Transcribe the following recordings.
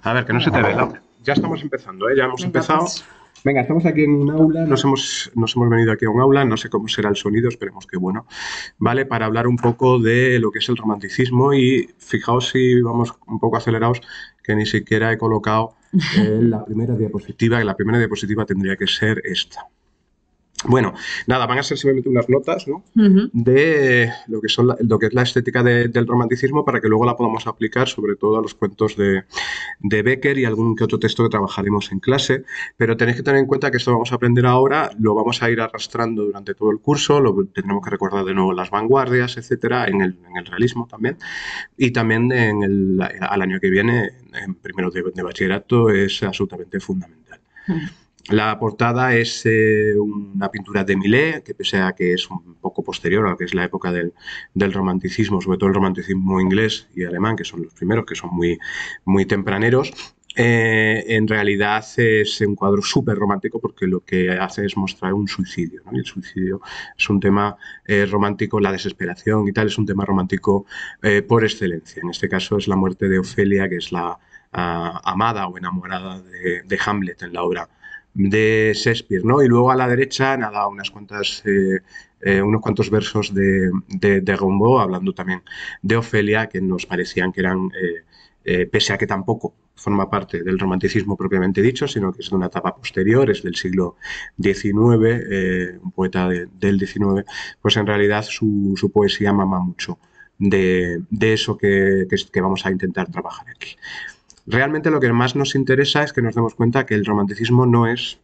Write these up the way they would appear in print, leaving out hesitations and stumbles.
A ver, que no se te ve, Laura. Ya estamos empezando, ¿eh? Ya hemos Venga, empezado. pues. Venga, estamos aquí en un aula, nos hemos venido aquí a un aula, no sé cómo será el sonido, esperemos que bueno, ¿vale? Para hablar un poco de lo que es el romanticismo y fijaos si vamos un poco acelerados, que ni siquiera he colocado la primera diapositiva, que la primera diapositiva tendría que ser esta. Bueno, nada, van a ser simplemente unas notas, ¿no? De lo que, lo que es la estética del romanticismo para que luego la podamos aplicar sobre todo a los cuentos de Becker y algún que otro texto que trabajaremos en clase. Pero tenéis que tener en cuenta que esto vamos a aprender ahora, lo vamos a ir arrastrando durante todo el curso, lo tendremos que recordar de nuevo las vanguardias, etcétera, en el realismo también. Y también al año que viene, en primero de bachillerato, es absolutamente fundamental. La portada es una pintura de Millet, que pese a que es un poco posterior a lo que es la época del romanticismo, sobre todo el romanticismo inglés y alemán, que son los primeros, que son muy, muy tempraneros, en realidad es un cuadro súper romántico porque lo que hace es mostrar un suicidio, ¿no? Y el suicidio es un tema romántico, la desesperación y tal, es un tema romántico por excelencia. En este caso es la muerte de Ofelia, que es la amada o enamorada de Hamlet en la obra de Shakespeare, ¿no? Y luego a la derecha, nada, unos cuantos versos de Rimbaud, hablando también de Ofelia, que nos parecían que eran, pese a que tampoco forma parte del romanticismo propiamente dicho, sino que es de una etapa posterior, es del siglo XIX, un poeta del XIX, pues en realidad su poesía mama mucho de eso que vamos a intentar trabajar aquí. Realmente lo que más nos interesa es que nos demos cuenta que el romanticismo no es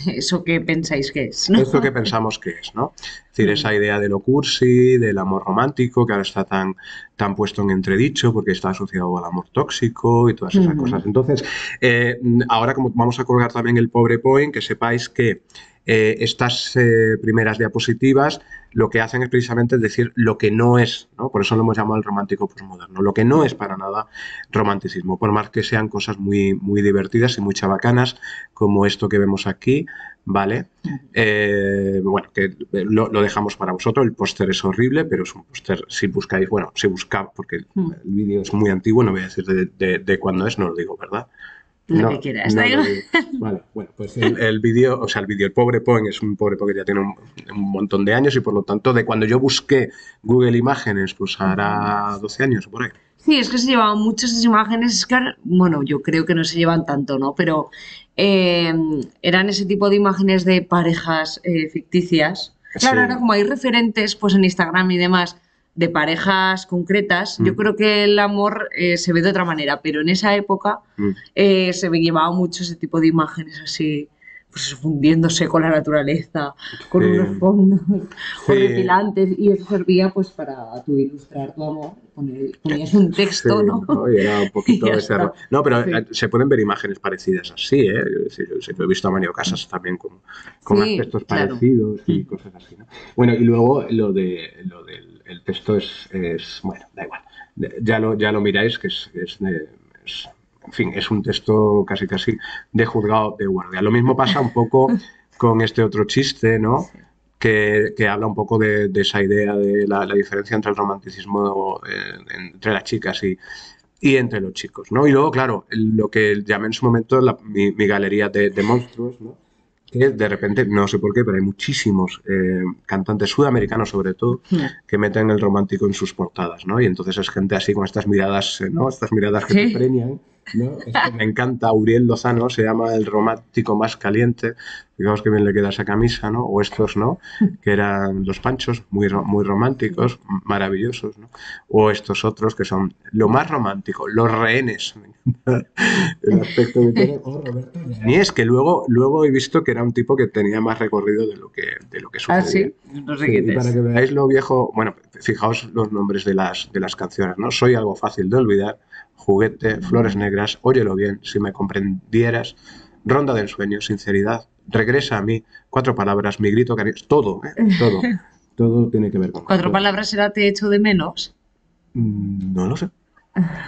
Eso que pensáis que es, ¿no? eso que pensamos que es, ¿no? Es decir, esa idea de lo cursi, del amor romántico, que ahora está tan puesto en entredicho porque está asociado al amor tóxico y todas esas cosas. Entonces, ahora como vamos a colgar también el PowerPoint, que sepáis que estas primeras diapositivas lo que hacen es precisamente decir lo que no es, ¿no? Por eso lo hemos llamado el romántico posmoderno, lo que no es para nada romanticismo, por más que sean cosas muy, muy divertidas y muy chabacanas, como esto que vemos aquí, ¿vale? Bueno, que lo dejamos para vosotros, el póster es horrible, pero es un póster, si buscáis, bueno, si buscáis, porque el vídeo es muy antiguo, no voy a decir de cuándo es, no lo digo, ¿verdad? Lo No, que quieras, no da lo igual. digo. Vale, bueno, pues el vídeo, o sea, el PowerPoint es un PowerPoint que ya tiene un montón de años y por lo tanto, de cuando yo busqué Google Imágenes, pues hará 12 años o por ahí. Sí, es que se llevaban muchas imágenes, es que bueno, yo creo que no se llevan tanto, ¿no? Pero eh, eran ese tipo de imágenes de parejas ficticias. Claro, ahora Sí. como hay referentes, pues en Instagram y demás, de parejas concretas, yo Mm, creo que el amor se ve de otra manera, pero en esa época mm. se llevaba mucho ese tipo de imágenes así, pues eso, fundiéndose con la naturaleza, con unos Sí, fondos sí, horripilantes, y eso servía pues para tu ilustrar tu amor. Ponías un sí, texto, ¿no? ¿no? Y era un Y poquito ya ese error. está. No, pero Sí, se pueden ver imágenes parecidas así, ¿eh? Sí, yo he visto a Mario Casas también con sí, aspectos claro. parecidos y cosas así, ¿no? Bueno, y luego lo del el texto bueno, da igual. Ya lo miráis, que en fin, es un texto casi de juzgado de guardia. Lo mismo pasa un poco con este otro chiste, ¿no? Sí. Que habla un poco de esa idea de la diferencia entre el romanticismo entre las chicas y entre los chicos, ¿no? Y luego, claro, lo que llamé en su momento mi galería de monstruos, ¿no? Que de repente, no sé por qué, pero hay muchísimos cantantes sudamericanos, sobre todo, que meten el romántico en sus portadas, ¿no? Y entonces es gente así con estas miradas, ¿no? Estas miradas que te Sí. preñan, ¿no? Esto me encanta. Uriel Lozano se llama el romántico más caliente. Digamos que bien le queda esa camisa, ¿no? O estos, ¿no? Que eran los Panchos, muy románticos, maravillosos, ¿no? O estos otros que son lo más romántico, los rehenes. El aspecto que tiene. O Roberto Ni es que luego he visto que era un tipo que tenía más recorrido de lo que Ah, sucedía. sí, no sé Sí, quién y para es. que veáis lo viejo, bueno, fijaos los nombres de las canciones, ¿no? Soy algo fácil de olvidar, juguete, flores negras, óyelo bien, si me comprendieras, ronda del sueño, sinceridad, regresa a mí, cuatro palabras, mi grito cariñoso, todo, ¿eh? Todo tiene que ver con Cuatro esto. palabras será te echo de menos. No lo sé.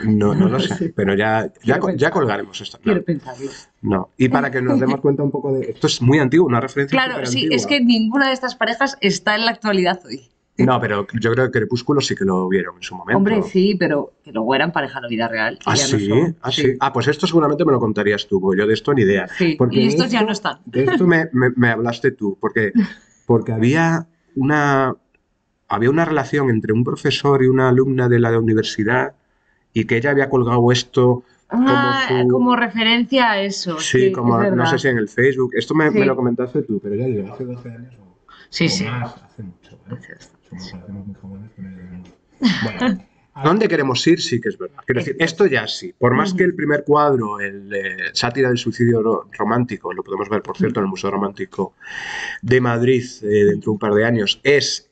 No, no No lo lo sé, sé. pero ya, Quiero ya pensarlo. colgaremos esto. No, Quiero pensarlo. no. Y para que nos demos cuenta un poco de... Esto es muy antiguo, una referencia súper Claro, sí, es antigua. que ninguna de estas parejas está en la actualidad hoy. No, pero yo creo que Crepúsculo sí que lo vieron en su momento. Hombre, sí, pero que luego eran pareja en la vida real. ¿Ah, ya no sí? son. ¿Ah, sí? Ah, pues esto seguramente me lo contarías tú, porque yo de esto ni idea. Sí, Porque y estos ya no están. de esto me hablaste tú, porque había una relación entre un profesor y una alumna de la universidad y que ella había colgado esto como Como referencia a eso, Sí, sí, es como no sé verdad. si en el Facebook. Esto me lo Sí, comentaste tú, pero ya digo, hace 12 años sí, o sí. más, hace mucho, ¿vale? Hace bastante, Somos, sí. parecemos muy jóvenes, pero ya no. Bueno, ¿a dónde queremos ir? Sí que es verdad. Quiero decir, esto ya sí. Por más que Ujú. el primer cuadro, el Sátira del suicidio romántico, lo podemos ver, por cierto, en el Museo Romántico de Madrid dentro de un par de años, es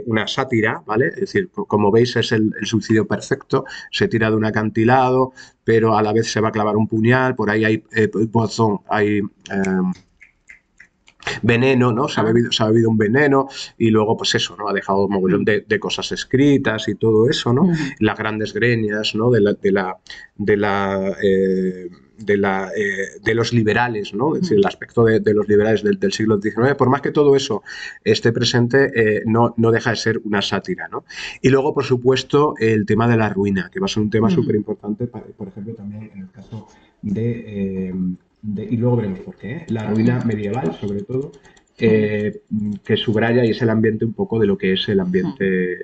una sátira, ¿vale? Es decir, como veis es el suicidio perfecto, se tira de un acantilado, pero a la vez se va a clavar un puñal, por ahí hay hay veneno, ¿no? Ah, Se ha bebido un veneno y luego, pues eso, ¿no? Ha dejado un mogollón mm, de cosas escritas y todo eso, ¿no? ujú, Las grandes greñas, ¿no? De la de los liberales, ¿no? Es decir, mm, el aspecto de los liberales del siglo XIX, por más que todo eso esté presente, no deja de ser una sátira, ¿no? Y luego, por supuesto, el tema de la ruina, que va a ser un tema súper ujú. importante, por ejemplo, también en el caso y luego veremos por qué, la ruina medieval, sobre todo, Mm, que subraya y es el ambiente un poco de lo que es el mm. ambiente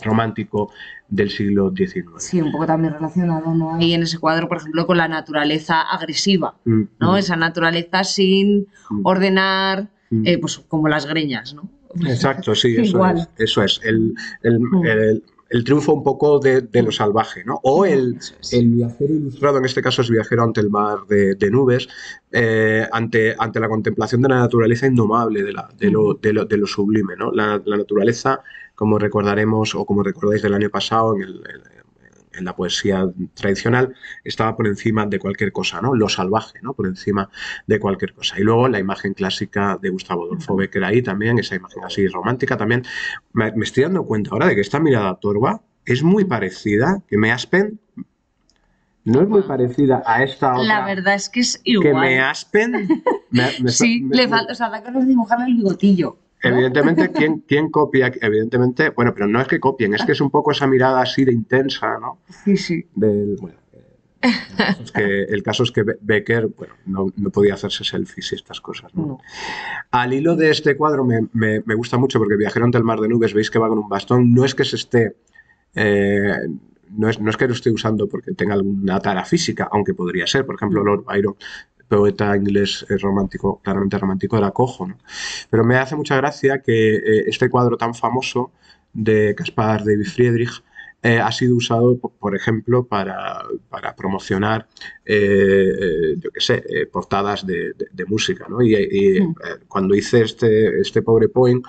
romántico del siglo XIX. Sí, un poco también relacionado, ¿no? Ahí en ese cuadro, por ejemplo, con la naturaleza agresiva, Mm, ¿no? mm, Esa naturaleza sin mm, ordenar, mm. pues como las greñas, ¿no? Exacto, sí, eso es. Igual. Eso es. Mm, mm, El triunfo un poco de lo mm, salvaje, ¿no? O eso es. el viajero ilustrado, en este caso es viajero ante el mar de nubes, ante la contemplación de la naturaleza indomable, Ujú, de lo sublime, ¿no? La naturaleza, como recordaremos o como recordáis del año pasado en la poesía tradicional, estaba por encima de cualquier cosa, ¿no? Lo salvaje, ¿no? Por encima de cualquier cosa. Y luego la imagen clásica de Gustavo Adolfo ujú. Bécquer ahí también, esa imagen así romántica también. Me estoy dando cuenta ahora de que esta mirada torva es muy parecida, que me Aspen no es muy Toma. parecida a esta La otra, verdad es que es que me igual. Aspen, Sí, le falta, o sea, da ganas de dibujarle el bigotillo, ¿no? evidentemente, ¿quién copia? Evidentemente, bueno, pero no es que copien, es que es un poco esa mirada así de intensa, ¿no? Sí, sí. Bueno, el caso es que Becker, bueno, no podía hacerse selfies y estas cosas, ¿no? No. Al hilo de este cuadro me gusta mucho porque Viajero ante el mar de nubes, veis que va con un bastón, no es que se esté, eh, no es que lo esté usando porque tenga alguna tara física, aunque podría ser, por ejemplo, Mm, Lord Byron, poeta inglés romántico, claramente romántico, era cojo, ¿no? Pero me hace mucha gracia que este cuadro tan famoso de Caspar David Friedrich ha sido usado, por ejemplo, promocionar, yo qué sé, portadas de música, ¿no? mm, Cuando hice este PowerPoint,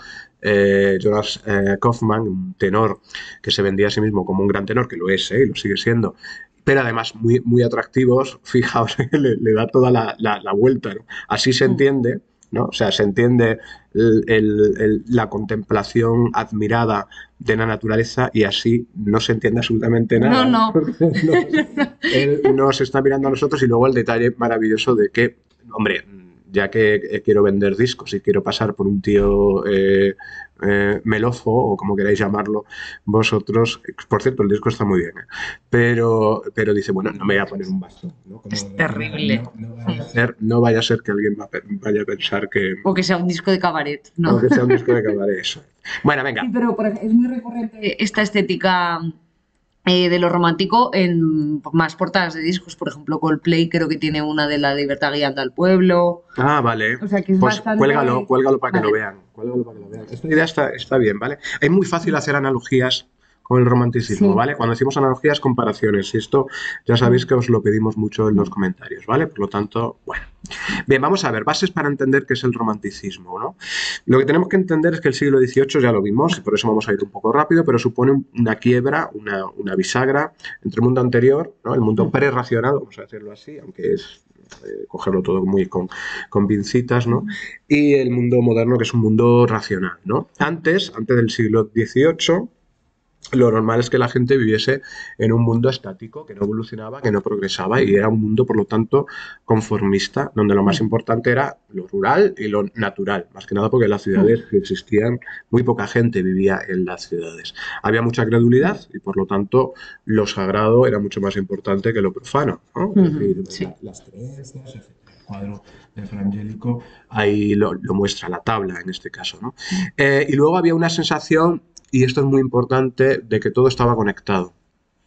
Jonas Kaufman, un tenor que se vendía a sí mismo como un gran tenor, que lo es, y lo sigue siendo, pero además muy atractivos, fijaos, le da toda la vuelta, ¿no? Así se mm. entiende, ¿no? O sea, se entiende la contemplación admirada de la naturaleza y así no se entiende absolutamente No, nada, no. porque él nos está mirando a nosotros y luego el detalle maravilloso de que, hombre, ya que quiero vender discos y quiero pasar por un tío melofo o como queráis llamarlo vosotros, por cierto, el disco está muy bien, pero dice, bueno, no me voy a poner un bastón, ¿no? Como Es decía, terrible. Mm. no vaya a ser que alguien vaya a pensar O que sea un disco de cabaret, ¿no? o que sea un disco de cabaret eso. Bueno, venga. Sí, pero es muy recurrente esta estética de lo romántico en más portadas de discos. Por ejemplo, Coldplay creo que tiene una de La libertad guiando al pueblo. Ah, vale. O sea, que es Pues bastante... cuélgalo para que lo Vale. vean. Cuélgalo para que lo vean. Esta idea está bien, ¿vale? Es muy fácil hacer analogías con el romanticismo, Sí. ¿vale? Cuando decimos analogías, comparaciones. Y esto ya sabéis Mm, que os lo pedimos mucho en los mm, comentarios, ¿vale? Por lo tanto, bueno. Bien, vamos a ver, bases para entender qué es el romanticismo, ¿no? Lo que tenemos que entender es que el siglo XVIII ya lo vimos, y por eso vamos a ir un poco rápido, pero supone una quiebra, una bisagra entre el mundo anterior, ¿no? El mundo mm, prerracional, vamos a decirlo así, aunque es cogerlo todo muy con pincitas, ¿no? mm, Y el mundo moderno, que es un mundo racional, ¿no? Antes del siglo XVIII, lo normal es que la gente viviese en un mundo estático, que no evolucionaba, que no progresaba y era un mundo, por lo tanto, conformista, donde lo más importante era lo rural y lo natural, más que nada porque en las ciudades existían, muy poca gente vivía en las ciudades. Había mucha credulidad y, por lo tanto, lo sagrado era mucho más importante que lo profano, ¿no? Es decir, Sí. las creencias, el cuadro de Fra Angelico ahí lo muestra la tabla en este caso, ¿no? Y luego había una sensación, y esto es muy importante, de que todo estaba conectado,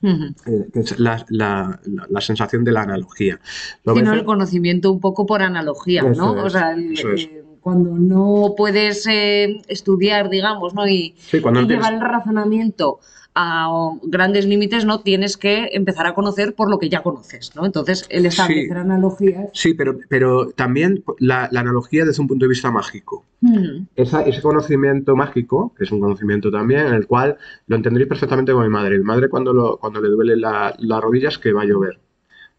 que es la sensación de la analogía. Lo Sino el veces, conocimiento un poco por analogía, ¿no? eso O es, sea, eso es. cuando no puedes estudiar, digamos, ¿no? Sí, cuando Y no llevar tienes, el razonamiento a grandes límites, ¿no? Tienes que empezar a conocer por lo que ya conoces, ¿no? Entonces, el sí, establecer analogías. sí, pero también la analogía desde un punto de vista mágico. Ujú. Ese conocimiento mágico, que es un conocimiento también, en el cual lo entenderéis perfectamente con mi madre. Mi madre cuando le duele la rodilla es que va a llover.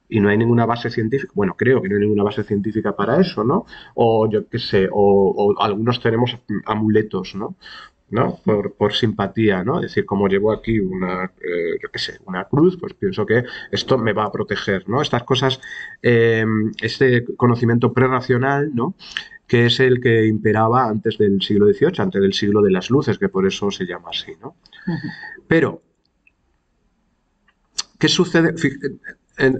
Y no hay ninguna base científica, bueno, creo que no hay ninguna base científica para eso, ¿no? O yo qué sé, o algunos tenemos amuletos, ¿no? ¿No? Por simpatía, ¿no? Es decir, como llevo aquí yo qué sé, una cruz, pues pienso que esto me va a proteger, ¿no? Estas cosas, este conocimiento prerracional, ¿no? Que es el que imperaba antes del siglo XVIII, antes del siglo de las luces, que por eso se llama así, ¿no? Pero, ¿qué sucede?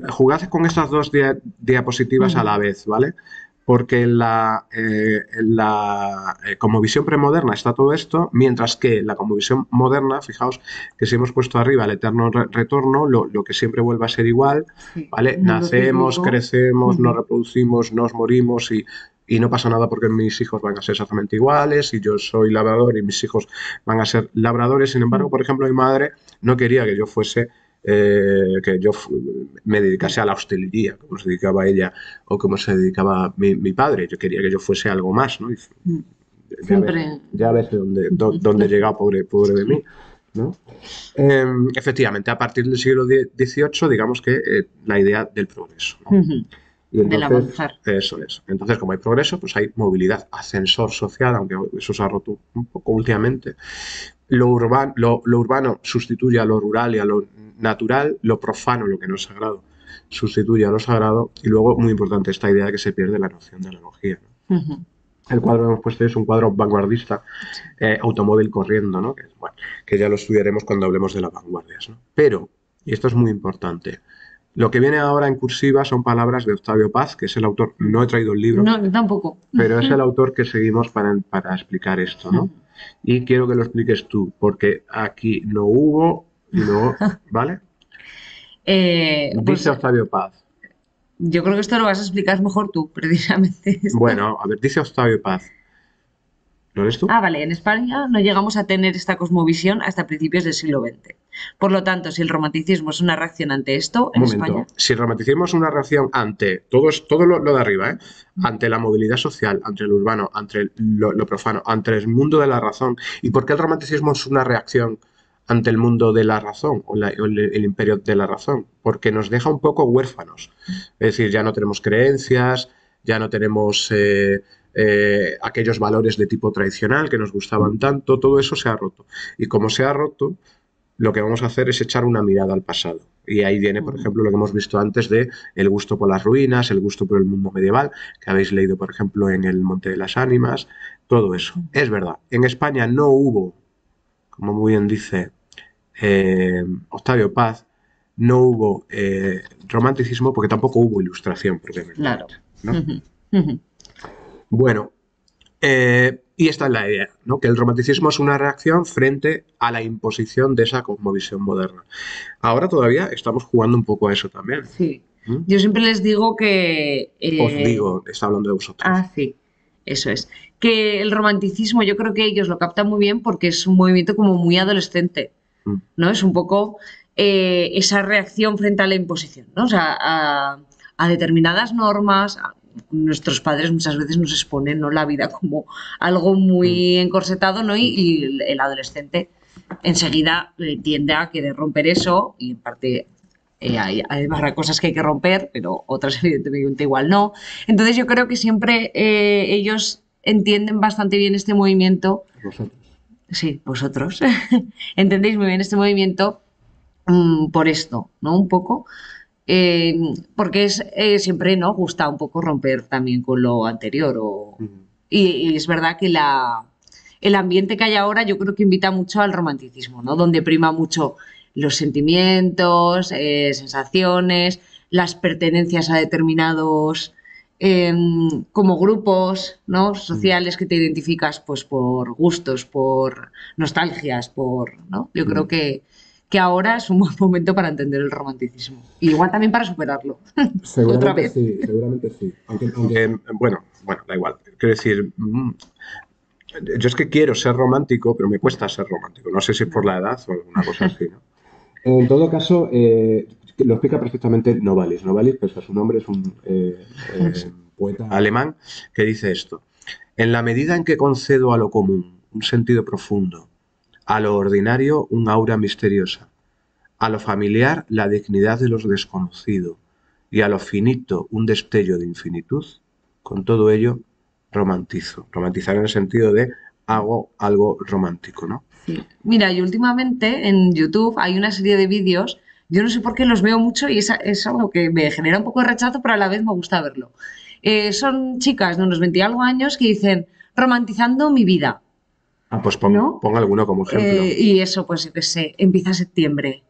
Jugad con estas dos diapositivas a la vez, ¿vale? Porque como visión premoderna está todo esto, mientras que la como visión moderna, fijaos que si hemos puesto arriba el eterno retorno, lo que siempre vuelve a ser igual, Sí, ¿vale? un mundo Nacemos, cíclico. crecemos, nos reproducimos, nos morimos y no pasa nada porque mis hijos van a ser exactamente iguales y yo soy labrador y mis hijos van a ser labradores. Sin embargo, por ejemplo, mi madre no quería que yo fuese me dedicase a la hostelería, como se dedicaba ella o como se dedicaba mi padre. Yo quería que yo fuese algo más, ¿no? Y Siempre. ya ves dónde llega, pobre de mí. ¿No? Efectivamente, a partir del siglo XVIII, digamos que la idea del progreso. ¿no? Y Del entonces, avanzar. eso es. Entonces, como hay progreso, pues hay movilidad, ascensor social, aunque eso se ha roto un poco últimamente. Lo urbano sustituye a lo rural y a lo natural, lo profano, lo que no es sagrado, sustituye a lo sagrado. Y luego, muy importante, esta idea de que se pierde la noción de analogía. ¿no? El cuadro que hemos puesto es un cuadro vanguardista, automóvil corriendo, ¿no? Bueno, que ya lo estudiaremos cuando hablemos de las vanguardias. ¿no? Pero, y esto es muy importante, lo que viene ahora en cursiva son palabras de Octavio Paz, que es el autor, no he traído el libro, No, yo tampoco. pero es el autor que seguimos para explicar esto, ¿no? Y quiero que lo expliques tú, porque aquí no hubo y no, ¿vale? Dice Pues Octavio Paz. yo creo que esto lo vas a explicar mejor tú, precisamente esto. Bueno, a ver, dice Octavio Paz. ¿Lo eres tú? Ah, vale, en España no llegamos a tener esta cosmovisión hasta principios del siglo XX. Por lo tanto, si el romanticismo es una reacción ante esto, Un en momento. España. Si el romanticismo es una reacción ante todo lo de arriba, ¿eh? Ante la movilidad social, ante lo urbano, ante lo profano, ante el mundo de la razón. ¿Y por qué el romanticismo es una reacción ante el mundo de la razón o el imperio de la razón? Porque nos deja un poco huérfanos. Es decir, ya no tenemos creencias, ya no tenemos aquellos valores de tipo tradicional que nos gustaban tanto, todo eso se ha roto. Y como se ha roto, lo que vamos a hacer es echar una mirada al pasado. Y ahí viene, por ejemplo, lo que hemos visto antes de el gusto por las ruinas, el gusto por el mundo medieval, que habéis leído, por ejemplo, en el Monte de las Ánimas, todo eso. Es verdad, en España no hubo, como muy bien dice Octavio Paz, no hubo romanticismo porque tampoco hubo ilustración propiamente. Claro. ¿no? Bueno, y esta es la idea, ¿no? Que el romanticismo es una reacción frente a la imposición de esa cosmovisión moderna. Ahora todavía estamos jugando un poco a eso también. Sí. ¿Mm? Yo siempre les digo que. Os digo, está hablando de vosotros. Ah, sí. Eso es. Que el romanticismo, yo creo que ellos lo captan muy bien porque es un movimiento como muy adolescente, ¿no? Es un poco esa reacción frente a la imposición, ¿no? O sea, a determinadas normas. Nuestros padres muchas veces nos exponen, ¿no? La vida como algo muy encorsetado, ¿no? Y el adolescente enseguida tiende a querer romper eso y en parte habrá cosas que hay que romper, pero otras evidentemente igual no. Entonces yo creo que siempre ellos entienden bastante bien este movimiento. Vosotros. sí, vosotros, entendéis muy bien este movimiento por esto, ¿no? Un poco. Eh, Porque es siempre, ¿no? Gusta un poco romper también con lo anterior. Ujú. Y es verdad que el ambiente que hay ahora yo creo que invita mucho al romanticismo, ¿no? Donde prima mucho los sentimientos, sensaciones, las pertenencias a determinados eh, como grupos, ¿no? Mm, Sociales que te identificas pues por gustos, por nostalgias, ¿no? Yo creo mm. que ahora es un buen momento para entender el romanticismo. Y igual también para superarlo. Otra Seguramente vez. sí, seguramente sí. Aunque, bueno, da igual. Quiero decir, yo es que quiero ser romántico, pero me cuesta ser romántico. No sé si es por la edad o alguna cosa así, ¿no? En todo caso, lo explica perfectamente Novalis. Novalis, pese a su nombre, es un poeta alemán que dice esto. En la medida en que concedo a lo común un sentido profundo, a lo ordinario un aura misteriosa, a lo familiar la dignidad de los desconocidos y a lo finito un destello de infinitud, con todo ello romantizo. Romantizar en el sentido de hago algo romántico, ¿no? Sí. Mira, y últimamente en YouTube hay una serie de vídeos, yo no sé por qué los veo mucho y es algo que me genera un poco de rechazo, pero a la vez me gusta verlo. Son chicas de unos 20 y algo años que dicen, romantizando mi vida, Ah, pues ¿no? pon alguno como ejemplo. Y eso, pues yo qué sé, empieza septiembre,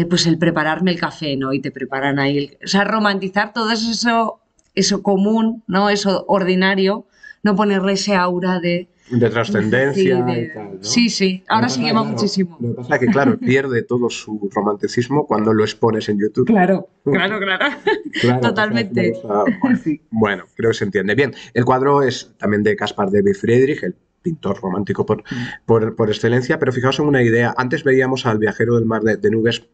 pues el prepararme el café, ¿no? Y te preparan ahí, o sea, romantizar todo eso común, ¿no? Eso ordinario, no ponerle ese aura de, De sí, trascendencia y tal, sí, ¿no? sí, Lo que ahora se pasa, lleva claro, muchísimo. lo que pasa es que, claro, pierde todo su romanticismo cuando lo expones en YouTube. Claro, claro, claro, Claro, o sea, es una totalmente. cosa, bueno, Sí. bueno, creo que se entiende. Bien, el cuadro es también de Caspar David Friedrich, el pintor romántico por excelencia, pero fijaos en una idea. Antes veíamos al viajero del mar de nubes,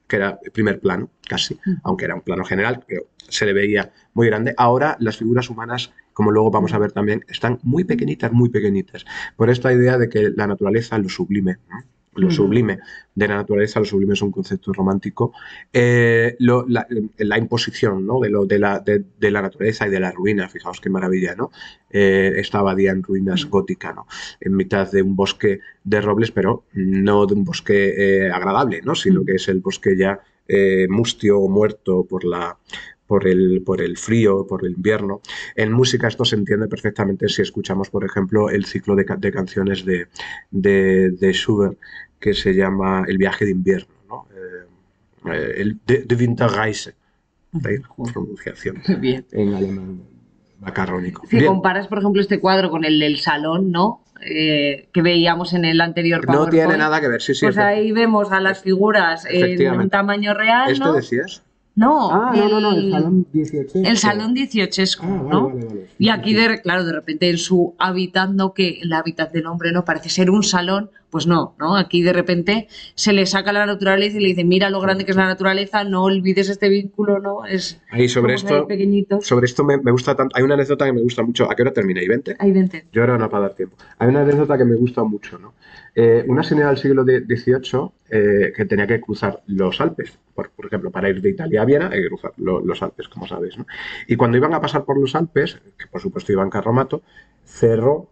que era el primer plano, casi, aunque era un plano general, pero se le veía muy grande. Ahora las figuras humanas, como luego vamos a ver también, están muy pequeñitas, muy pequeñitas. Por esta idea de que la naturaleza lo sublime, ¿no? Lo sublime de la naturaleza, lo sublime es un concepto romántico, la imposición, ¿no? de la naturaleza y de la ruina, fijaos qué maravilla, ¿no? Esta abadía en ruinas gótica, ¿no? En mitad de un bosque de robles, pero no de un bosque agradable, ¿no? Sino que es el bosque ya mustio o muerto por el frío, por el invierno. En música esto se entiende perfectamente si escuchamos, por ejemplo, el ciclo de canciones de Schubert que se llama El viaje de invierno, ¿no? El de Winterreise, de pronunciación Bien. en alemán macarrónico. Si Bien, comparas, por ejemplo, este cuadro con el del salón, ¿no? Que veíamos en el anterior no tiene PowerPoint, nada que ver, sí, sí, pues ahí vemos a las figuras en un efectivamente. tamaño real, ¿Este ¿no? decías? No, Ah, no, no, no, el salón 18. el salón 18, Ah, vale, ¿no? vale, vale. Sí, Y sí, aquí, sí. claro, de repente en su hábitat, ¿no? Que el hábitat del hombre no parece ser un salón, pues no, ¿no? Aquí de repente se le saca la naturaleza y le dice, mira lo grande que es la Correcto. naturaleza, no olvides este vínculo, ¿no? Ahí Somos ahí pequeñitos. sobre esto me gusta tanto. Hay una anécdota que me gusta mucho. ¿A qué hora termina? ¿Y 20? Ahí vente. Yo ahora no para dar tiempo. Hay una anécdota que me gusta mucho, ¿no? Una señora del siglo XVIII que tenía que cruzar los Alpes, por ejemplo, para ir de Italia a Viena, hay que cruzar los Alpes, como sabéis, ¿no? Y cuando iban a pasar por los Alpes, que por supuesto iban carromato, cerró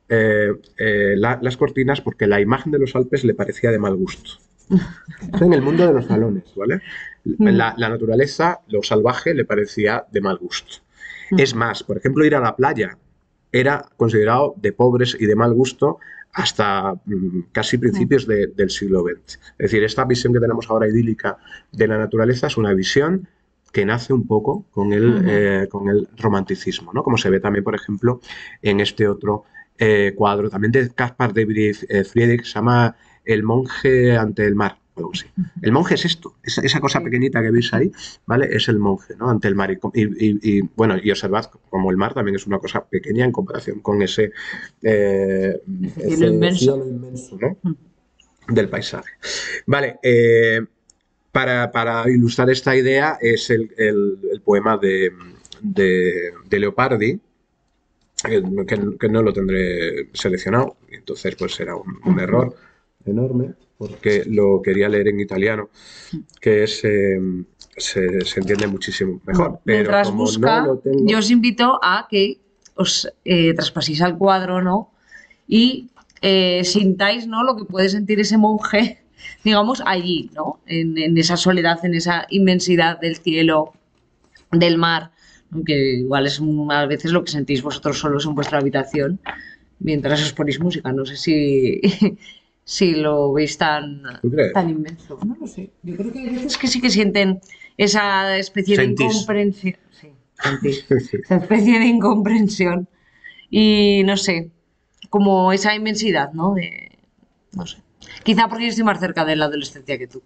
las cortinas porque la imagen de los Alpes le parecía de mal gusto. Esto en el mundo de los salones, ¿vale? La naturaleza, lo salvaje, le parecía de mal gusto. Es más, por ejemplo, ir a la playa era considerado de pobres y de mal gusto hasta casi principios del siglo XX. Es decir, esta visión que tenemos ahora idílica de la naturaleza es una visión que nace un poco con el romanticismo, ¿no? Como se ve también, por ejemplo, en este otro cuadro, también de Caspar David Friedrich, se llama El monje ante el mar, o algo así. El monje es esto, esa cosa pequeñita que veis ahí, ¿vale? Es el monje, ¿no? Ante el mar. Bueno, y observad como el mar también es una cosa pequeña en comparación con Ese cielo inmenso. cielo inmenso, ¿no? Del paisaje. Vale, para ilustrar esta idea es el poema de Leopardi, que no lo tendré seleccionado, entonces pues será un error enorme, porque lo quería leer en italiano, que se entiende muchísimo mejor, pero Mientras como no busca, lo tengo... yo os invito a que os traspaséis al cuadro, ¿no? Y sintáis, ¿no?, lo que puede sentir ese monje, digamos, allí, ¿no? En esa soledad, en esa inmensidad del cielo, del mar, ¿no? Que igual es a veces lo que sentís vosotros solos en vuestra habitación mientras os ponéis música. No sé si, si lo veis ¿Tú crees? tan inmenso. No lo sé. Yo creo que hay veces que sí que sienten esa especie de Sentís. incomprensión. Sí, sentís. Esa especie de incomprensión. Y no sé, como esa inmensidad, ¿no? No sé. Quizá porque yo estoy más cerca de la adolescencia que tú.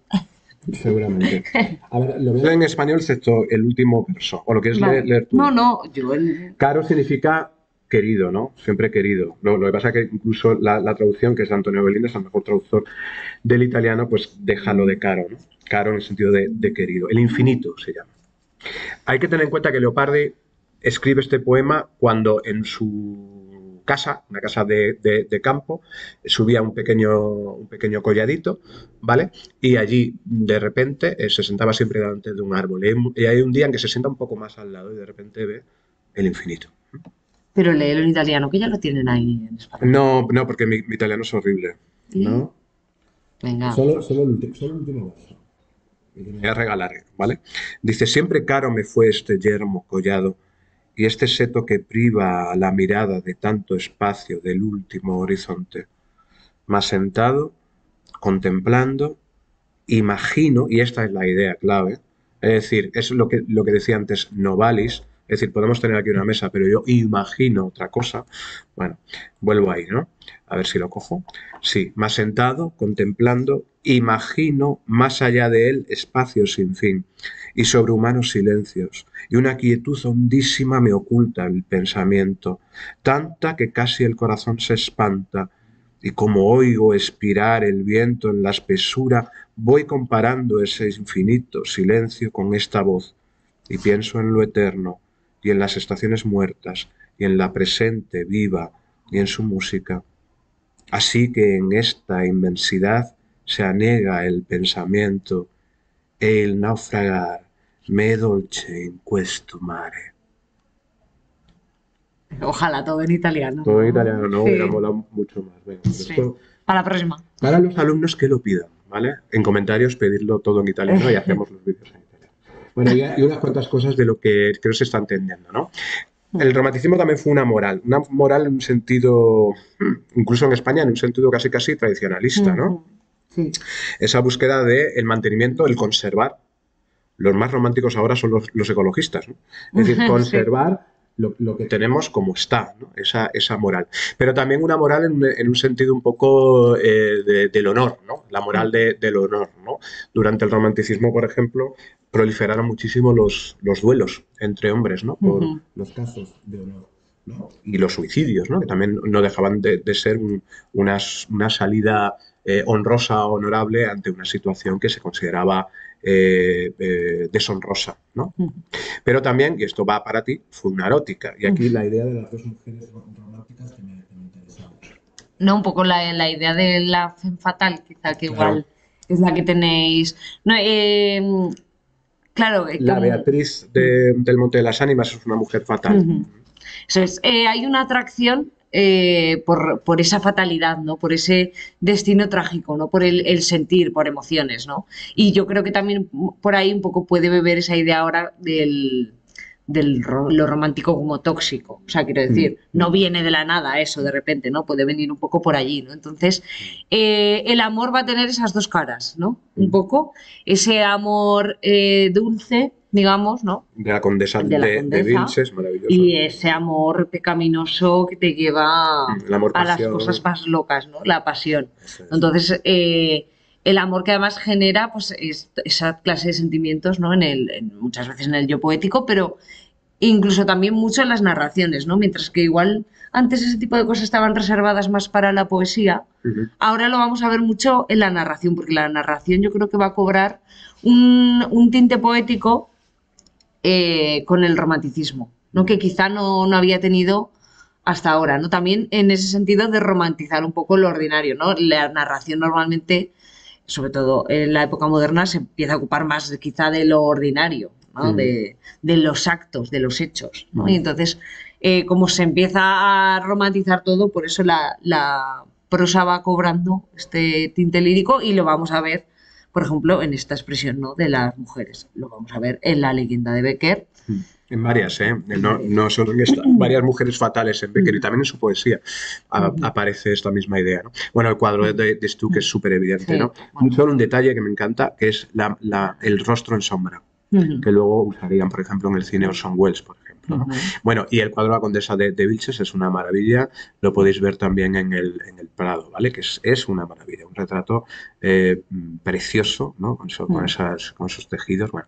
Seguramente. A ver, lo veo en español excepto el último verso, o lo quieres Vale. leer tú. No, yo Caro significa querido, ¿no? Siempre querido. Lo que pasa es que incluso la traducción, que es de Antonio Belín, es el mejor traductor del italiano, pues deja lo de caro, ¿no? Caro en el sentido de querido. El infinito se llama. Hay que tener en cuenta que Leopardi escribe este poema cuando en su casa, una casa de campo, subía un pequeño colladito, ¿vale? Y allí, de repente, se sentaba siempre delante de un árbol. Y hay un día en que se sienta un poco más al lado y de repente ve el infinito. Pero léelo en italiano, que ya lo tienen ahí en español. No, porque mi italiano es horrible. ¿No? Venga. Solo el último verso. Me voy a regalar, ¿vale? Dice, siempre caro me fue este yermo collado y este seto que priva la mirada de tanto espacio del último horizonte. Más sentado, contemplando, imagino, y esta es la idea clave, es decir, es lo que decía antes Novalis, es decir, podemos tener aquí una mesa, pero yo imagino otra cosa. Bueno, vuelvo ahí, ¿no? A ver si lo cojo. Sí, más sentado, contemplando, imagino más allá de él espacios sin fin y sobrehumanos silencios, y una quietud hondísima me oculta el pensamiento, tanta que casi el corazón se espanta, y como oigo expirar el viento en la espesura, voy comparando ese infinito silencio con esta voz, y pienso en lo eterno, y en las estaciones muertas, y en la presente viva, y en su música. Así que en esta inmensidad se anega el pensamiento, e il naufragar me dolce in questo mare. Ojalá todo en italiano. Todo en italiano, no, Sí. hubiera molado mucho más. Venga, Sí. esto, Para la próxima. para los alumnos que lo pidan, ¿vale? En comentarios pedirlo todo en italiano y hacemos los vídeos en italiano. Bueno, y unas cuantas cosas de lo que creo se está entendiendo, ¿no? El romanticismo también fue una moral en un sentido, incluso en España, en un sentido casi tradicionalista, ¿no? Sí. Esa búsqueda del mantenimiento, el conservar. Los más románticos ahora son los ecologistas, ¿no? Es decir, conservar lo que tenemos como está, ¿no? Esa moral. Pero también una moral en un sentido un poco del honor, ¿no? La moral del honor, ¿no? Durante el romanticismo, por ejemplo, proliferaron muchísimo los duelos entre hombres, ¿no? Por los casos de honor, ¿no? Y los suicidios, ¿no? Que también no dejaban de ser una salida honrosa, honorable ante una situación que se consideraba deshonrosa, ¿no? Pero también, y esto va para ti, fue una erótica. Y aquí la idea de las dos mujeres románticas que me interesaba. No, un poco la idea de la femme fatal, quizá que Claro. igual es la que tenéis. No, claro, La como- Beatriz del Monte de las Ánimas es una mujer fatal. Ujú. Eso es. Hay una atracción por esa fatalidad, ¿no? Por ese destino trágico, ¿no? Por el sentir, por emociones, ¿no? Y yo creo que también por ahí un poco puede beber esa idea ahora lo romántico como tóxico. O sea, quiero decir, no viene de la nada eso de repente, ¿no? Puede venir un poco por allí, ¿no? Entonces, el amor va a tener esas dos caras, ¿no? Un poco. Ese amor dulce, digamos, ¿no? De la condesa De la de condesa. Vilches, maravilloso. Y ese amor pecaminoso que te lleva El amor a las pasión. cosas más locas, ¿no? La pasión. Eso es. Entonces, el amor que además genera pues, esa clase de sentimientos, ¿no? Muchas veces en el yo poético, pero incluso también mucho en las narraciones, ¿no? Mientras que igual antes ese tipo de cosas estaban reservadas más para la poesía, ahora lo vamos a ver mucho en la narración, porque la narración yo creo que va a cobrar un tinte poético con el romanticismo, ¿no? Que quizá no había tenido hasta ahora, ¿no? También en ese sentido de romantizar un poco lo ordinario, ¿no? La narración normalmente, sobre todo en la época moderna, se empieza a ocupar más quizá de lo ordinario, ¿no? De los actos, de los hechos, ¿no? Y entonces, como se empieza a romantizar todo, por eso la prosa va cobrando este tinte lírico y lo vamos a ver, por ejemplo, en esta expresión, ¿no?, de las mujeres. Lo vamos a ver en la leyenda de Becker. En varias, no solo en esta, varias mujeres fatales en Becker y también en su poesía aparece esta misma idea, ¿no? Bueno, el cuadro de Stuck es súper evidente, Sí, ¿no? bueno. Solo un detalle que me encanta, que es el rostro en sombra, que luego usarían, por ejemplo, en el cine Orson Welles, por ejemplo, ¿no? Bueno, y el cuadro de la Condesa de Vilches es una maravilla, lo podéis ver también en el Prado, ¿vale? Que es una maravilla, un retrato precioso, ¿no? Con esos tejidos, bueno,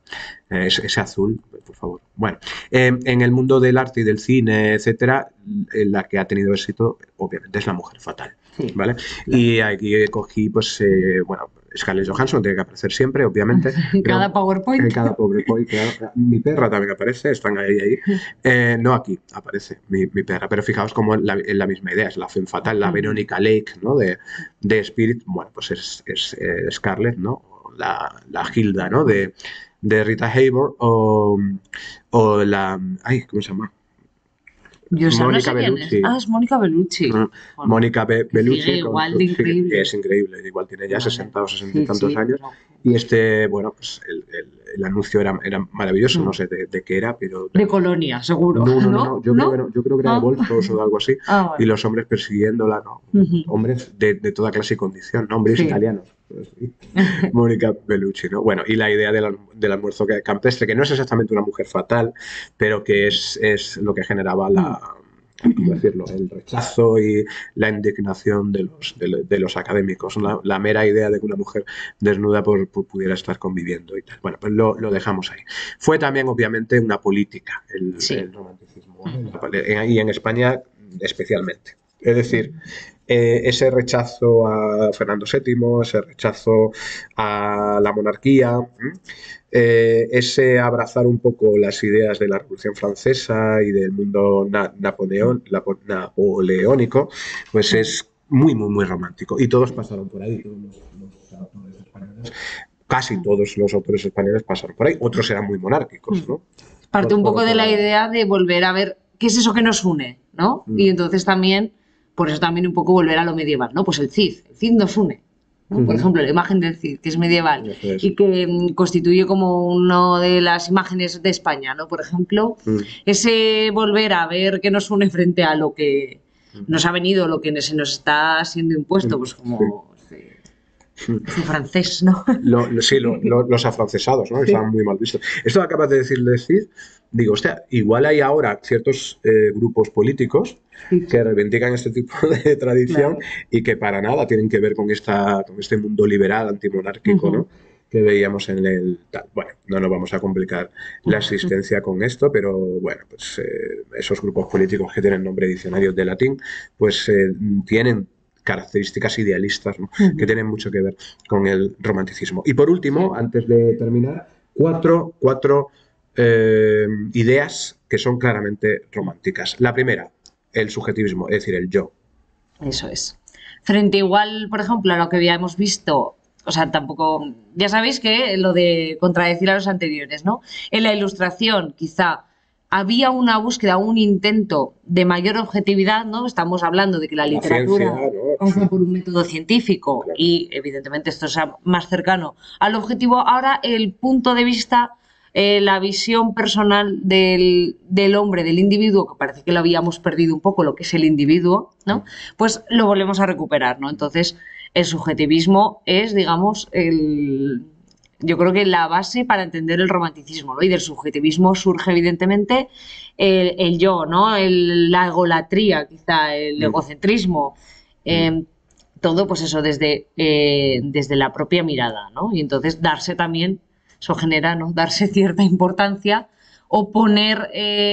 ese azul, por favor. Bueno, en el mundo del arte y del cine, etcétera, la que ha tenido éxito, obviamente, es La mujer fatal, Sí, ¿vale? claro. Y aquí cogí, pues, bueno, Scarlett Johansson tiene que aparecer siempre, obviamente. En cada PowerPoint. En cada PowerPoint, claro. Mi perra también aparece, están ahí. No aquí aparece mi perra, pero fijaos como es la misma idea, es la femme fatal, la Verónica Lake, ¿no? de Spirit, bueno, pues es Scarlett, ¿no? La Hilda, ¿no? De Rita Hayworth o la... Ay, ¿cómo se llama? Yo no Mónica sé quién es. Bellucci. Ah, es Mónica Bellucci. Bueno, Mónica Bellucci, sigue igual de sí, increíble. que es increíble, igual tiene ya Vale. 60 o 60 y Sí, tantos sí, años. pero- Y bueno, pues el anuncio era maravilloso, no sé de qué era, pero... De Colonia, seguro. No, yo creo que no, yo creo que era de Ah. bolsos o de algo así, Ah, y vale. los hombres persiguiéndola, ¿no? Hombres de toda clase y condición, ¿no? Hombres Sí. italianos. Pues sí. Mónica Bellucci, ¿no? Bueno, y la idea del almuerzo campestre, que no es exactamente una mujer fatal, pero que es lo que generaba ¿cómo decirlo?, el rechazo y la indignación de los académicos, la mera idea de que una mujer desnuda pudiera estar conviviendo y tal. Bueno, pues lo dejamos ahí. Fue también, obviamente, una política el romanticismo, ¿vale? Y en España especialmente. Es decir, ese rechazo a Fernando VII, ese rechazo a la monarquía, ese abrazar un poco las ideas de la Revolución Francesa y del mundo napoleónico, pues es muy, muy, muy romántico. Y todos pasaron por ahí, todos los autores españoles, casi todos los autores españoles pasaron por ahí. Otros eran muy monárquicos, ¿no? Parte un poco de la idea de volver a ver qué es eso que nos une, ¿no? Y entonces también, por eso también un poco volver a lo medieval, ¿no? Pues el Cid nos une, ¿no? Por ejemplo, la imagen del Cid, que es medieval y que constituye como una de las imágenes de España, ¿no? Por ejemplo, ese volver a ver qué nos une frente a lo que nos ha venido, lo que se nos está siendo impuesto, pues como... Ese francés, ¿no? Los afrancesados, ¿no? Estaban muy mal vistos. Esto que acabas de decir, digo, hostia, igual hay ahora ciertos grupos políticos que reivindican este tipo de tradición, claro, y que para nada tienen que ver con este mundo liberal, antimonárquico, ¿no? Que veíamos en el tal. Bueno, no nos vamos a complicar la existencia con esto, pero bueno, pues esos grupos políticos que tienen nombre diccionario de latín, pues tienen características idealistas, ¿no? Que tienen mucho que ver con el romanticismo. Y por último, antes de terminar, cuatro ideas que son claramente románticas. La primera, el subjetivismo, es decir, el yo. Eso es. Frente igual, por ejemplo, a lo que habíamos visto, o sea, tampoco, ya sabéis que lo de contradecir a los anteriores, ¿no? En la Ilustración, quizá había una búsqueda, un intento de mayor objetividad, ¿no? Estamos hablando de que la literatura pasa, ¿no?, por un método científico, claro, y evidentemente esto es más cercano al objetivo. Ahora el punto de vista, la visión personal del hombre, del individuo, que parece que lo habíamos perdido un poco, lo que es el individuo, ¿no? Pues lo volvemos a recuperar, ¿no? Entonces el subjetivismo es, digamos, yo creo que la base para entender el romanticismo, ¿no? Y del subjetivismo surge evidentemente el yo, ¿no? La egolatría, quizá, el egocentrismo, todo pues eso desde la propia mirada, ¿no? Y entonces darse también, eso genera, ¿no?, darse cierta importancia o poner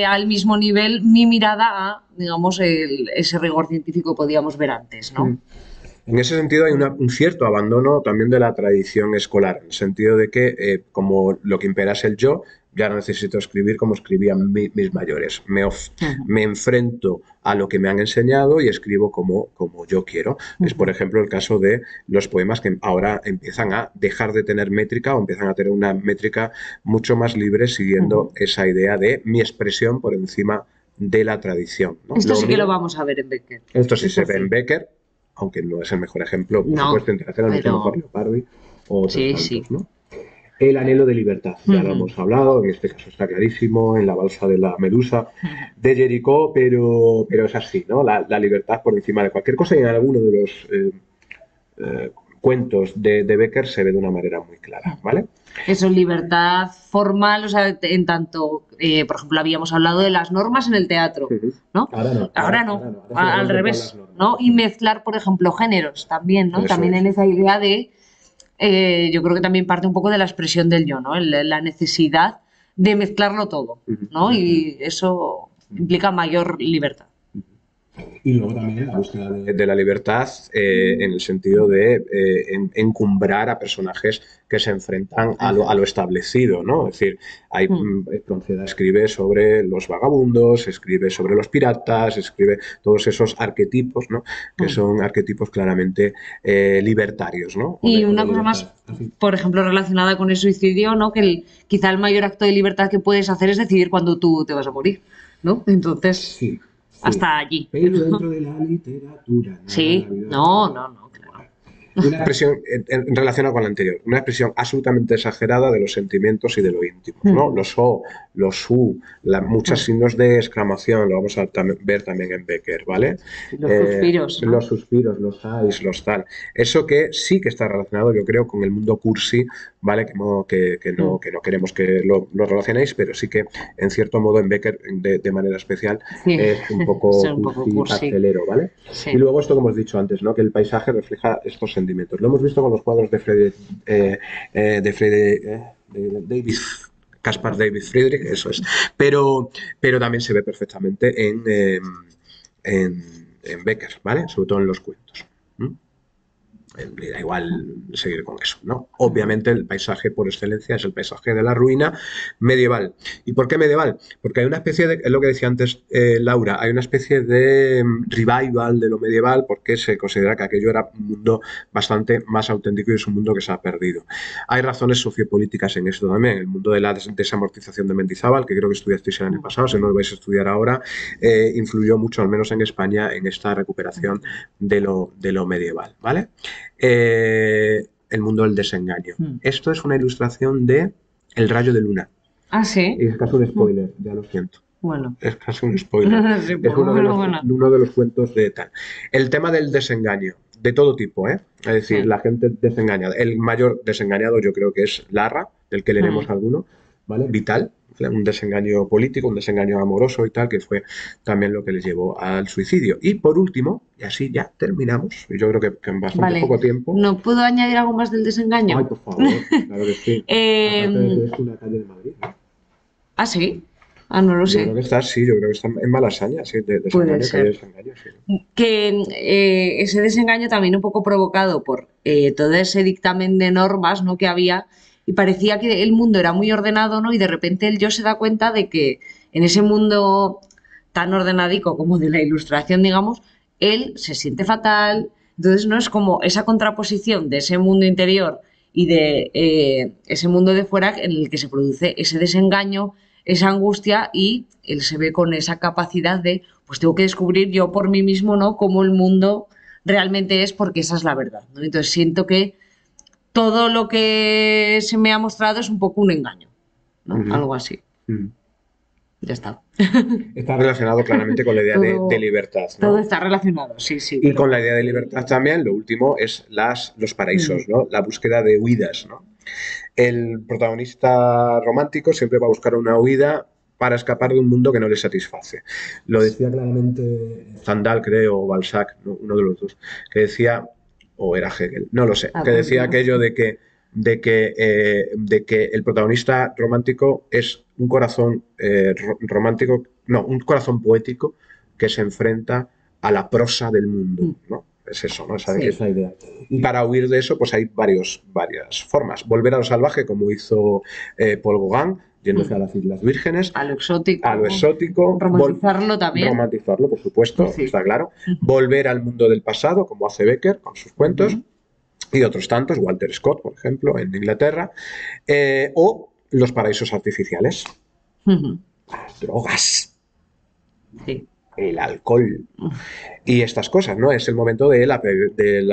al mismo nivel mi mirada a, digamos, ese rigor científico que podíamos ver antes, ¿no? En ese sentido hay un cierto abandono también de la tradición escolar, en el sentido de que como lo que impera es el yo, ya no necesito escribir como escribían mis mayores. Me enfrento a lo que me han enseñado y escribo como yo quiero. Es, por ejemplo, el caso de los poemas que ahora empiezan a dejar de tener métrica o empiezan a tener una métrica mucho más libre, siguiendo esa idea de mi expresión por encima de la tradición, ¿no? Esto sí que lo vamos a ver en Becker. Esto sí se ve en Becker. aunque no es el mejor ejemplo, por No, supuesto, Interacción, mucho pero mejor Leopardi o otros sí, tantos, sí. ¿no? El anhelo de libertad, ya lo hemos hablado, en este caso está clarísimo, en la balsa de la Medusa de Jericó, pero es así, ¿no? La libertad por encima de cualquier cosa, y en alguno de los cuentos de Becker se ve de una manera muy clara, ¿vale? Eso, libertad formal, o sea, en tanto, por ejemplo, habíamos hablado de las normas en el teatro, ¿no? Ahora no, Ahora ahora no, no, ahora se al rompen todas las revés, normas. ¿no? Y mezclar, por ejemplo, géneros también, ¿no? Eso También en es. esa idea de, yo creo que también parte un poco de la expresión del yo, ¿no? La necesidad de mezclarlo todo, ¿no? Y eso implica mayor libertad. Y luego también la búsqueda de la libertad en el sentido de encumbrar a personajes que se enfrentan a lo establecido, ¿no? Es decir, Espronceda escribe sobre los vagabundos, escribe sobre los piratas, escribe todos esos arquetipos, ¿no? Que son arquetipos claramente libertarios, ¿no? Y una cosa más, por ejemplo, relacionada con el suicidio, ¿no? Que quizá el mayor acto de libertad que puedes hacer es decidir cuándo tú te vas a morir, ¿no? Entonces, sí. hasta allí. Pero dentro de la literatura. Sí, no, claro. Una expresión relacionada con la anterior, una expresión absolutamente exagerada de los sentimientos y de lo íntimo, ¿no? Los o, los u, muchos signos de exclamación, lo vamos a ver también en Becker, ¿vale? Los suspiros, ¿no? Los suspiros, los ais, los tal. Eso que sí que está relacionado, yo creo, con el mundo cursi, ¿vale? Que no queremos que lo relacionéis, pero sí que, en cierto modo, en Becker, de manera especial, es un poco cursi, pastelero, ¿vale? Sí. Y luego esto que hemos dicho antes, ¿no? Que el paisaje refleja estos sentimientos. Lo hemos visto con los cuadros de David Caspar David Friedrich, eso es. Pero también se ve perfectamente en Becker, ¿vale? Sobre todo en los cuentos. Da igual seguir con eso, ¿no? Obviamente el paisaje por excelencia es el paisaje de la ruina medieval. ¿Y por qué medieval? Porque hay una especie de, es lo que decía antes Laura, hay una especie de revival de lo medieval porque se considera que aquello era un mundo bastante más auténtico y es un mundo que se ha perdido. Hay razones sociopolíticas en esto también. El mundo de la desamortización de Mendizábal, que creo que estudiasteis el año pasado, si no lo vais a estudiar ahora, influyó mucho, al menos en España, en esta recuperación de lo medieval, ¿vale? El mundo del desengaño. Esto es una ilustración de El rayo de luna. Ah, sí. Es casi un spoiler, ya lo siento. Bueno. Es casi un spoiler. Sí, es uno de los cuentos de tal. El tema del desengaño, de todo tipo, ¿eh? Es decir, la gente desengañada. El mayor desengañado yo creo que es Larra, del que leeremos alguno, ¿vale? Vital. Un desengaño político, un desengaño amoroso y tal, que fue también lo que les llevó al suicidio. Y por último, y así ya terminamos, yo creo que en bastante poco tiempo. ¿No puedo añadir algo más del desengaño? Ay, por favor, claro que sí. Aparte de que es una calle de Madrid, ¿no? ¿Ah, sí? Ah, no lo sé. Yo creo que está en Malasaña, sí, de desengaño, calle de desengaño, sí. Que ese desengaño también un poco provocado por todo ese dictamen de normas, ¿no? Que había, y parecía que el mundo era muy ordenado, ¿no? Y de repente él yo se da cuenta de que en ese mundo tan ordenadico como de la ilustración, digamos, él se siente fatal. Entonces, ¿no? Es como esa contraposición de ese mundo interior y de ese mundo de fuera en el que se produce ese desengaño, esa angustia, y él se ve con esa capacidad de, pues tengo que descubrir yo por mí mismo, ¿no? Cómo el mundo realmente es, porque esa es la verdad, ¿no? Entonces siento que todo lo que se me ha mostrado es un poco un engaño, ¿no? Algo así. Ya está. Está relacionado claramente con la idea de libertad, ¿no? Todo está relacionado, sí. Y con la idea de libertad también, lo último es los paraísos, ¿no? La búsqueda de huidas, ¿no? El protagonista romántico siempre va a buscar una huida para escapar de un mundo que no le satisface. Lo decía claramente Stendhal, creo, o Balzac, ¿no? Uno de los dos, que decía, o era Hegel, no lo sé, que decía aquello de que el protagonista romántico es un corazón un corazón poético que se enfrenta a la prosa del mundo, ¿no? Es eso, ¿no? Esa idea. Y para huir de eso, pues hay varias formas. Volver a lo salvaje, como hizo Paul Gauguin, yéndose a las Islas Vírgenes. A lo exótico. Romantizarlo también. Romantizarlo, por supuesto, está claro. Volver al mundo del pasado, como hace Becker con sus cuentos. Y otros tantos, Walter Scott, por ejemplo, en Inglaterra. O los paraísos artificiales. Las drogas. Sí. el alcohol y estas cosas, ¿no? Es el momento de la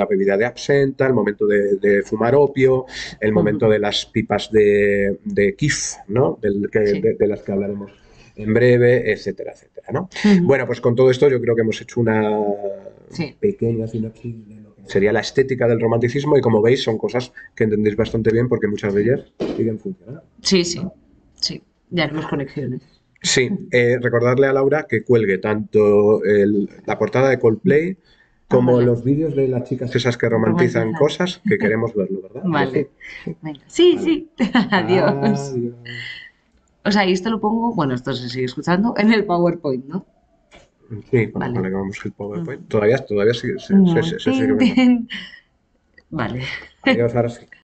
bebida de absenta, el momento de fumar opio, el momento de las pipas de kif, ¿no? Sí. De las que hablaremos en breve, etcétera, etcétera, ¿no? Ujú. Bueno, pues con todo esto yo creo que hemos hecho una Sí. pequeña sinopsis de lo que sería la estética del romanticismo y como veis son cosas que entendéis bastante bien porque muchas de ellas siguen funcionando. Sí, sí. Sí. Ya haremos conexiones. Sí, recordarle a Laura que cuelgue tanto la portada de Coldplay Ah, como vale. los vídeos de las chicas esas que romantizan Romantizar. cosas, que queremos verlo, ¿verdad? ¿A que sí? Vale. Venga. Sí, Vale. sí. Adiós. Adiós. O sea, y esto lo pongo, bueno, esto se sigue escuchando en el PowerPoint, ¿no? Sí, bueno, Vale. vale, que vamos el PowerPoint. Ujú. Todavía sigue, se sigue Tin, viendo. tin. Vale. Adiós, ahora sí.